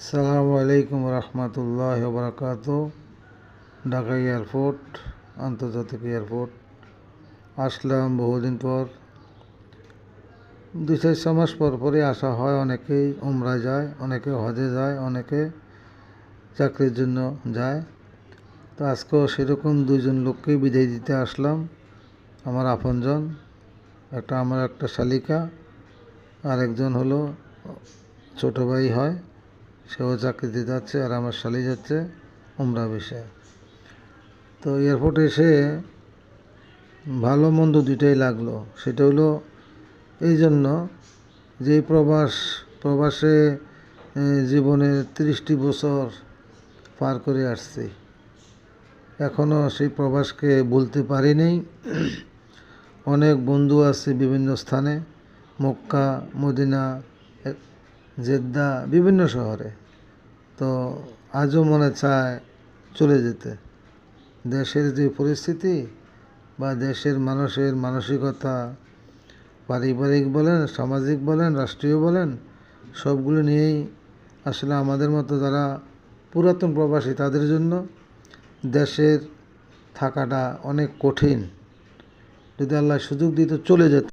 আসসালামু আলাইকুম রহমতুল্লাহ বরকাত। ঢাকা এয়ারপোর্ট, আন্তর্জাতিক এয়ারপোর্ট আসলাম বহুদিন পর। 2-4 মাস পর পরই আসা হয়। অনেকেই উমরা যায়, অনেকে হজে যায়, অনেকে চাকরির জন্য যায়। তো আজকেও সেরকম 2জন লোককেই বিদায় দিতে আসলাম। আমার আপনজন, আমার একটা শালিকা, আর একজন হলো ছোট ভাই হয়, সেও চাকরিতে যাচ্ছে, আর আমার শালি যাচ্ছে উমরা বিষয়ে। তো এয়ারপোর্টে এসে ভালো মন্দ দুইটাই লাগলো। সেটা হলো এই জন্য যে প্রবাসে জীবনে 30টি বছর পার করে আসছি, এখনও সেই প্রবাসকে ভুলতে পারিনি। অনেক বন্ধু আছে বিভিন্ন স্থানে, মক্কা, মদিনা, জেদ্দা, বিভিন্ন শহরে। তো আজও মনে চায় চলে যেতে। দেশের যে পরিস্থিতি বা দেশের মানুষের মানসিকতা, পারিবারিক বলেন, সামাজিক বলেন, রাষ্ট্রীয় বলেন, সবগুলো নিয়েই আসলে আমাদের মতো যারা পুরাতন প্রবাসী তাদের জন্য দেশের থাকাটা অনেক কঠিন। যদি আল্লাহ সুযোগ দিত চলে যেত।